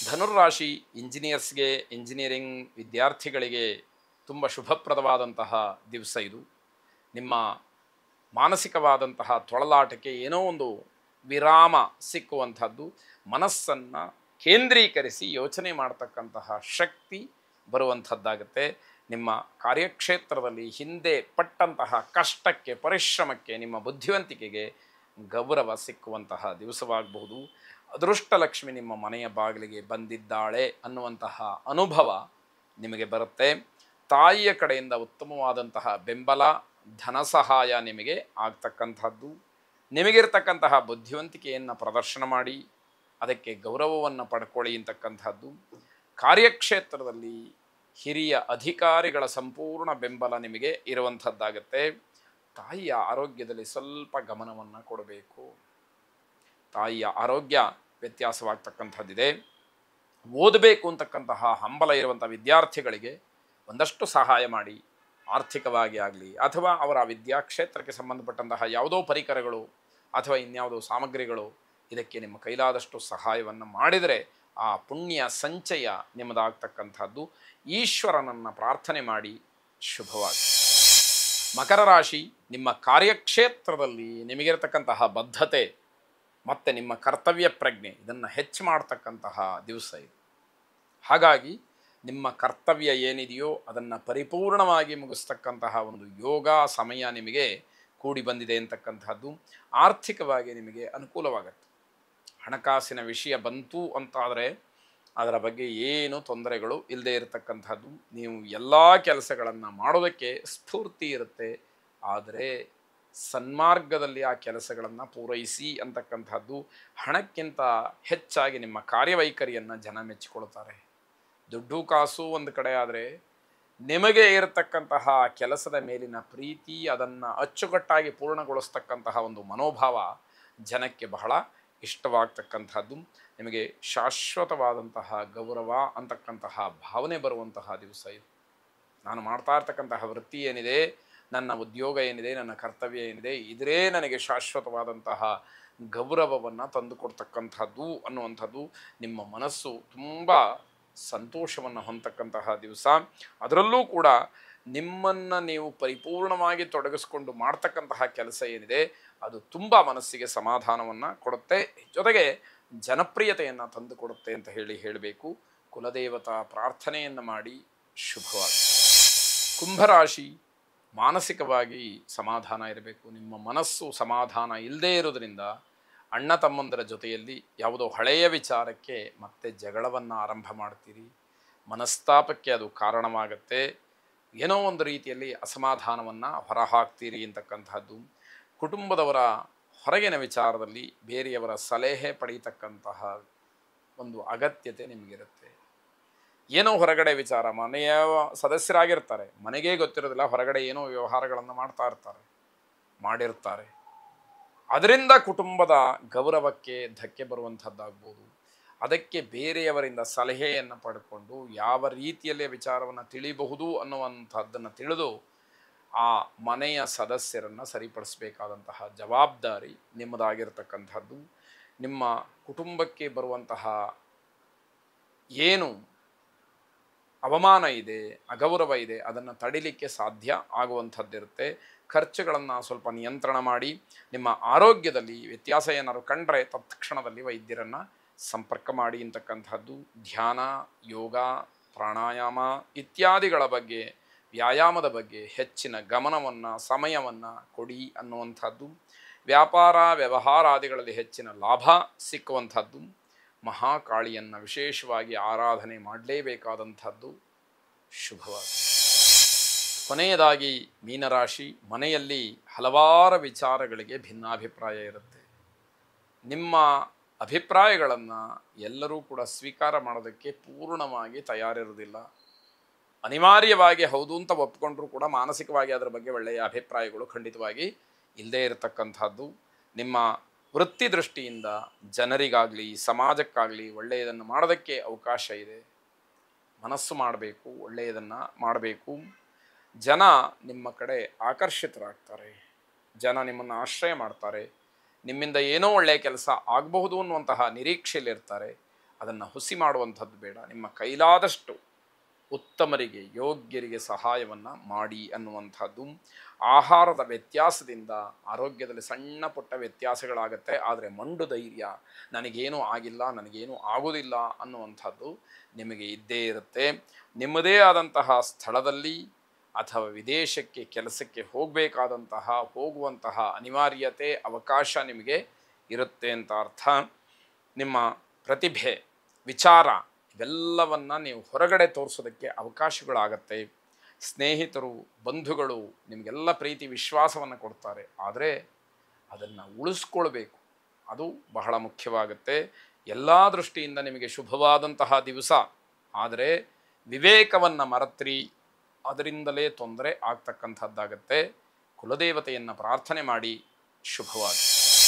ಧನುರ್ರಾಶಿ ಇಂಜಿನಿಯರ್ಸ್ಗೆ, engineering ವಿದ್ಯಾರ್ಥಿಗಳಿಗೆ ತುಂಬ ಶುಭಪ್ರದವಾದಂತಹ ದಿವಸ ಇದು. ನಿಮ್ಮ ಮಾನಸಿಕವಾದಂತಹ ತೊಳಲಾಟಕ್ಕೆ ಏನೋ ಒಂದು ವಿರಾಮ ಸಿಕ್ಕುವಂಥದ್ದು, ಮನಸ್ಸನ್ನು ಕೇಂದ್ರೀಕರಿಸಿ ಯೋಚನೆ ಮಾಡ್ತಕ್ಕಂತಹ ಶಕ್ತಿ ಬರುವಂಥದ್ದಾಗುತ್ತೆ. ನಿಮ್ಮ ಕಾರ್ಯಕ್ಷೇತ್ರದಲ್ಲಿ ಹಿಂದೆ ಪಟ್ಟಂತಹ ಕಷ್ಟಕ್ಕೆ, ಪರಿಶ್ರಮಕ್ಕೆ, ನಿಮ್ಮ ಬುದ್ಧಿವಂತಿಕೆಗೆ ಗೌರವ ಸಿಕ್ಕುವಂತಹ ದಿವಸವಾಗಬಹುದು. ಅದೃಷ್ಟಲಕ್ಷ್ಮಿ ನಿಮ್ಮ ಮನೆಯ ಬಾಗಿಲಿಗೆ ಬಂದಿದ್ದಾಳೆ ಅನ್ನುವಂತಹ ಅನುಭವ ನಿಮಗೆ ಬರುತ್ತೆ. ತಾಯಿಯ ಕಡೆಯಿಂದ ಉತ್ತಮವಾದಂತಹ ಬೆಂಬಲ, ಧನ ಸಹಾಯ ನಿಮಗೆ ಆಗ್ತಕ್ಕಂಥದ್ದು. ನಿಮಗಿರ್ತಕ್ಕಂತಹ ಬುದ್ಧಿವಂತಿಕೆಯನ್ನು ಪ್ರದರ್ಶನ ಮಾಡಿ ಅದಕ್ಕೆ ಗೌರವವನ್ನು ಪಡ್ಕೊಳ್ಳಿ ಅಂತಕ್ಕಂಥದ್ದು. ಕಾರ್ಯಕ್ಷೇತ್ರದಲ್ಲಿ ಹಿರಿಯ ಅಧಿಕಾರಿಗಳ ಸಂಪೂರ್ಣ ಬೆಂಬಲ ನಿಮಗೆ ಇರುವಂಥದ್ದಾಗತ್ತೆ. ತಾಯಿಯ ಆರೋಗ್ಯದಲ್ಲಿ ಸ್ವಲ್ಪ ಗಮನವನ್ನು ಕೊಡಬೇಕು. ತಾಯಿಯ ಆರೋಗ್ಯ ವ್ಯತ್ಯಾಸವಾಗ್ತಕ್ಕಂಥದ್ದಿದೆ. ಓದಬೇಕು ಅಂತಕ್ಕಂತಹ ಹಂಬಲ ಇರುವಂಥ ವಿದ್ಯಾರ್ಥಿಗಳಿಗೆ ಒಂದಷ್ಟು ಸಹಾಯ ಮಾಡಿ, ಆರ್ಥಿಕವಾಗಿ ಆಗಲಿ ಅಥವಾ ಅವರ ವಿದ್ಯಾಕ್ಷೇತ್ರಕ್ಕೆ ಸಂಬಂಧಪಟ್ಟಂತಹ ಯಾವುದೋ ಪರಿಕರಗಳು ಅಥವಾ ಇನ್ಯಾವುದೋ ಸಾಮಗ್ರಿಗಳು, ಇದಕ್ಕೆ ನಿಮ್ಮ ಕೈಲಾದಷ್ಟು ಸಹಾಯವನ್ನು ಮಾಡಿದರೆ ಆ ಪುಣ್ಯ ಸಂಚಯ ನಿಮ್ಮದಾಗ್ತಕ್ಕಂಥದ್ದು. ಈಶ್ವರನನ್ನು ಪ್ರಾರ್ಥನೆ ಮಾಡಿ. ಶುಭವಾಗಿ. ಮಕರ ರಾಶಿ, ನಿಮ್ಮ ಕಾರ್ಯಕ್ಷೇತ್ರದಲ್ಲಿ ನಿಮಗಿರತಕ್ಕಂತಹ ಬದ್ಧತೆ ಮತ್ತು ನಿಮ್ಮ ಕರ್ತವ್ಯ ಪ್ರಜ್ಞೆ ಇದನ್ನು ಹೆಚ್ಚು ಮಾಡ್ತಕ್ಕಂತಹ ದಿವಸ ಇದು. ಹಾಗಾಗಿ ನಿಮ್ಮ ಕರ್ತವ್ಯ ಏನಿದೆಯೋ ಅದನ್ನು ಪರಿಪೂರ್ಣವಾಗಿ ಮುಗಿಸ್ತಕ್ಕಂತಹ ಒಂದು ಯೋಗ ಸಮಯ ನಿಮಗೆ ಕೂಡಿ ಬಂದಿದೆ ಅಂತಕ್ಕಂಥದ್ದು. ಆರ್ಥಿಕವಾಗಿ ನಿಮಗೆ ಅನುಕೂಲವಾಗತ್ತೆ. ಹಣಕಾಸಿನ ವಿಷಯ ಬಂತು ಅಂತಾದರೆ ಅದರ ಬಗ್ಗೆ ಏನು ತೊಂದರೆಗಳು ಇಲ್ಲದೆ ಇರತಕ್ಕಂಥದ್ದು. ನೀವು ಎಲ್ಲ ಕೆಲಸಗಳನ್ನು ಮಾಡೋದಕ್ಕೆ ಸ್ಫೂರ್ತಿ ಇರುತ್ತೆ. ಆದರೆ ಸನ್ಮಾರ್ಗದಲ್ಲಿ ಆ ಕೆಲಸಗಳನ್ನು ಪೂರೈಸಿ ಅಂತಕ್ಕಂಥದ್ದು. ಹಣಕ್ಕಿಂತ ಹೆಚ್ಚಾಗಿ ನಿಮ್ಮ ಕಾರ್ಯವೈಖರಿಯನ್ನು ಜನ ಮೆಚ್ಚಿಕೊಳ್ತಾರೆ. ದುಡ್ಡು ಕಾಸು ಒಂದು ಕಡೆ ಆದರೆ ನಿಮಗೆ ಇರತಕ್ಕಂತಹ ಕೆಲಸದ ಮೇಲಿನ ಪ್ರೀತಿ, ಅದನ್ನು ಅಚ್ಚುಕಟ್ಟಾಗಿ ಪೂರ್ಣಗೊಳಿಸ್ತಕ್ಕಂತಹ ಒಂದು ಮನೋಭಾವ ಜನಕ್ಕೆ ಬಹಳ ಇಷ್ಟವಾಗ್ತಕ್ಕಂಥದ್ದು. ನಿಮಗೆ ಶಾಶ್ವತವಾದಂತಹ ಗೌರವ ಅಂತಕ್ಕಂತಹ ಭಾವನೆ ಬರುವಂತಹ ದಿವಸ ಇದು. ನಾನು ಮಾಡ್ತಾ ಇರ್ತಕ್ಕಂತಹ ವೃತ್ತಿ ಏನಿದೆ, ನನ್ನ ಉದ್ಯೋಗ ಏನಿದೆ, ನನ್ನ ಕರ್ತವ್ಯ ಏನಿದೆ, ಇದರೇ ನನಗೆ ಶಾಶ್ವತವಾದಂತಹ ಗೌರವವನ್ನು ತಂದುಕೊಡ್ತಕ್ಕಂಥದ್ದು ಅನ್ನುವಂಥದ್ದು. ನಿಮ್ಮ ಮನಸ್ಸು ತುಂಬ ಸಂತೋಷವನ್ನು ಹೊಂದತಕ್ಕಂತಹ ದಿವಸ. ಅದರಲ್ಲೂ ಕೂಡ ನಿಮ್ಮನ್ನು ನೀವು ಪರಿಪೂರ್ಣವಾಗಿ ತೊಡಗಿಸ್ಕೊಂಡು ಮಾಡ್ತಕ್ಕಂತಹ ಕೆಲಸ ಏನಿದೆ ಅದು ತುಂಬ ಮನಸ್ಸಿಗೆ ಸಮಾಧಾನವನ್ನು ಕೊಡುತ್ತೆ, ಜೊತೆಗೆ ಜನಪ್ರಿಯತೆಯನ್ನು ತಂದುಕೊಡುತ್ತೆ ಅಂತ ಹೇಳಬೇಕು. ಕುಲದೇವತಾ ಪ್ರಾರ್ಥನೆಯನ್ನು ಮಾಡಿ. ಶುಭವಾಗಿ. ಕುಂಭರಾಶಿ, ಮಾನಸಿಕವಾಗಿ ಸಮಾಧಾನ ಇರಬೇಕು. ನಿಮ್ಮ ಮನಸ್ಸು ಸಮಾಧಾನ ಇಲ್ಲದೇ ಇರೋದ್ರಿಂದ ಅಣ್ಣ ತಮ್ಮಂದರ ಜೊತೆಯಲ್ಲಿ ಯಾವುದೋ ಹಳೆಯ ವಿಚಾರಕ್ಕೆ ಮತ್ತೆ ಜಗಳವನ್ನು ಆರಂಭ ಮಾಡ್ತೀರಿ. ಮನಸ್ತಾಪಕ್ಕೆ ಅದು ಕಾರಣವಾಗುತ್ತೆ. ಏನೋ ಒಂದು ರೀತಿಯಲ್ಲಿ ಅಸಮಾಧಾನವನ್ನು ಹೊರಹಾಕ್ತೀರಿ ಅಂತಕ್ಕಂಥದ್ದು. ಕುಟುಂಬದವರ ಹೊರಗಿನ ವಿಚಾರದಲ್ಲಿ ಬೇರೆಯವರ ಸಲಹೆ ಪಡೀತಕ್ಕಂತಹ ಒಂದು ಅಗತ್ಯತೆ ನಿಮಗಿರುತ್ತೆ. ಏನೋ ಹೊರಗಡೆ ವಿಚಾರ, ಮನೆಯ ಸದಸ್ಯರಾಗಿರ್ತಾರೆ, ಮನೆಗೇ ಗೊತ್ತಿರೋದಿಲ್ಲ ಹೊರಗಡೆ ಏನೋ ವ್ಯವಹಾರಗಳನ್ನು ಮಾಡಿರ್ತಾರೆ. ಅದರಿಂದ ಕುಟುಂಬದ ಗೌರವಕ್ಕೆ ಧಕ್ಕೆ ಬರುವಂಥದ್ದಾಗ್ಬೋದು. ಅದಕ್ಕೆ ಬೇರೆಯವರಿಂದ ಸಲಹೆಯನ್ನು ಪಡ್ಕೊಂಡು ಯಾವ ರೀತಿಯಲ್ಲೇ ವಿಚಾರವನ್ನು ತಿಳಿಬಹುದು ಅನ್ನುವಂಥದ್ದನ್ನು ತಿಳಿದು ಆ ಮನೆಯ ಸದಸ್ಯರನ್ನು ಸರಿಪಡಿಸಬೇಕಾದಂತಹ ಜವಾಬ್ದಾರಿ ನಿಮ್ಮದಾಗಿರ್ತಕ್ಕಂಥದ್ದು. ನಿಮ್ಮ ಕುಟುಂಬಕ್ಕೆ ಬರುವಂತಹ ಏನು ಅವಮಾನ ಇದೆ, ಅಗೌರವ ಇದೆ, ಅದನ್ನು ತಡಿಲಿಕ್ಕೆ ಸಾಧ್ಯ ಆಗುವಂಥದ್ದಿರುತ್ತೆ. ಖರ್ಚುಗಳನ್ನು ಸ್ವಲ್ಪ ನಿಯಂತ್ರಣ ಮಾಡಿ. ನಿಮ್ಮ ಆರೋಗ್ಯದಲ್ಲಿ ವ್ಯತ್ಯಾಸ ಏನಾದ್ರು ಕಂಡ್ರೆ ತತ್ಕ್ಷಣದಲ್ಲಿ ವೈದ್ಯರನ್ನು ಸಂಪರ್ಕ ಮಾಡಿ ಅಂತಕ್ಕಂಥದ್ದು. ಧ್ಯಾನ, ಯೋಗ, ಪ್ರಾಣಾಯಾಮ ಇತ್ಯಾದಿಗಳ ಬಗ್ಗೆ, ವ್ಯಾಯಾಮದ ಬಗ್ಗೆ ಹೆಚ್ಚಿನ ಗಮನವನ್ನು, ಸಮಯವನ್ನು ಕೊಡಿ ಅನ್ನುವಂಥದ್ದು. ವ್ಯಾಪಾರ ವ್ಯವಹಾರಾದಿಗಳಲ್ಲಿ ಹೆಚ್ಚಿನ ಲಾಭ ಸಿಕ್ಕುವಂಥದ್ದು. ಮಹಾಕಾಳಿಯನ್ನು ವಿಶೇಷವಾಗಿ ಆರಾಧನೆ ಮಾಡಲೇಬೇಕಾದಂಥದ್ದು. ಶುಭವಾಗಿ. ಕೊನೆಯದಾಗಿ ಮೀನರಾಶಿ, ಮನೆಯಲ್ಲಿ ಹಲವಾರು ವಿಚಾರಗಳಿಗೆ ಭಿನ್ನಾಭಿಪ್ರಾಯ ಇರುತ್ತೆ. ನಿಮ್ಮ ಅಭಿಪ್ರಾಯಗಳನ್ನು ಎಲ್ಲರೂ ಕೂಡ ಸ್ವೀಕಾರ ಮಾಡೋದಕ್ಕೆ ಪೂರ್ಣವಾಗಿ ತಯಾರಿರುವುದಿಲ್ಲ. ಅನಿವಾರ್ಯವಾಗಿ ಹೌದು ಅಂತ ಒಪ್ಪಿಕೊಂಡ್ರೂ ಕೂಡ ಮಾನಸಿಕವಾಗಿ ಅದರ ಬಗ್ಗೆ ಒಳ್ಳೆಯ ಅಭಿಪ್ರಾಯಗಳು ಖಂಡಿತವಾಗಿ ಇಲ್ಲದೇ ಇರತಕ್ಕಂಥದ್ದು. ನಿಮ್ಮ ವೃತ್ತಿ ದೃಷ್ಟಿಯಿಂದ ಜನರಿಗಾಗಲಿ ಸಮಾಜಕ್ಕಾಗಲಿ ಒಳ್ಳೆಯದನ್ನು ಮಾಡೋದಕ್ಕೆ ಅವಕಾಶ ಇದೆ. ಮನಸ್ಸು ಮಾಡಬೇಕು, ಒಳ್ಳೆಯದನ್ನು ಮಾಡಬೇಕು. ಜನ ನಿಮ್ಮ ಕಡೆ ಆಕರ್ಷಿತರಾಗ್ತಾರೆ. ಜನ ನಿಮ್ಮನ್ನು ಆಶ್ರಯ ಮಾಡ್ತಾರೆ. ನಿಮ್ಮಿಂದ ಏನೋ ಒಳ್ಳೆಯ ಕೆಲಸ ಆಗಬಹುದು ಅನ್ನುವಂತಹ ನಿರೀಕ್ಷೆಯಲ್ಲಿರ್ತಾರೆ. ಅದನ್ನು ಹುಸಿ ಮಾಡುವಂಥದ್ದು ಬೇಡ. ನಿಮ್ಮ ಕೈಲಾದಷ್ಟು ಉತ್ತಮರಿಗೆ ಯೋಗ್ಯರಿಗೆ ಸಹಾಯವನ್ನು ಮಾಡಿ ಅನ್ನುವಂಥದ್ದು. ಆಹಾರದ ವ್ಯತ್ಯಾಸದಿಂದ ಆರೋಗ್ಯದಲ್ಲಿ ಸಣ್ಣ ಪುಟ್ಟ ವ್ಯತ್ಯಾಸಗಳಾಗತ್ತೆ, ಆದರೆ ಮಂಡು ಧೈರ್ಯ, ನನಗೇನೂ ಆಗಿಲ್ಲ, ನನಗೇನೂ ಆಗೋದಿಲ್ಲ ಅನ್ನುವಂಥದ್ದು ನಿಮಗೆ ಇದ್ದೇ ಇರುತ್ತೆ. ನಿಮ್ಮದೇ ಆದಂತಹ ಸ್ಥಳದಲ್ಲಿ ಅಥವಾ ವಿದೇಶಕ್ಕೆ ಕೆಲಸಕ್ಕೆ ಹೋಗುವಂತಹ ಅನಿವಾರ್ಯತೆ ಅವಕಾಶ ನಿಮಗೆ ಇರುತ್ತೆ ಅಂತ ಅರ್ಥ. ನಿಮ್ಮ ಪ್ರತಿಭೆ, ವಿಚಾರ ಇವೆಲ್ಲವನ್ನು ನೀವು ಹೊರಗಡೆ ತೋರಿಸೋದಕ್ಕೆ ಅವಕಾಶಗಳಾಗತ್ತೆ. ಸ್ನೇಹಿತರು, ಬಂಧುಗಳು ನಿಮಗೆಲ್ಲ ಪ್ರೀತಿ ವಿಶ್ವಾಸವನ್ನು ಕೊಡ್ತಾರೆ, ಆದರೆ ಅದನ್ನು ಉಳಿಸ್ಕೊಳ್ಬೇಕು, ಅದು ಬಹಳ ಮುಖ್ಯವಾಗುತ್ತೆ. ಎಲ್ಲ ದೃಷ್ಟಿಯಿಂದ ನಿಮಗೆ ಶುಭವಾದಂತಹ ದಿವಸ, ಆದರೆ ವಿವೇಕವನ್ನು ಮರೆತ್ರಿ, ಅದರಿಂದಲೇ ತೊಂದರೆ ಆಗ್ತಕ್ಕಂಥದ್ದಾಗತ್ತೆ. ಕುಲದೇವತೆಯನ್ನು ಪ್ರಾರ್ಥನೆ ಮಾಡಿ. ಶುಭವಾಗಲಿ.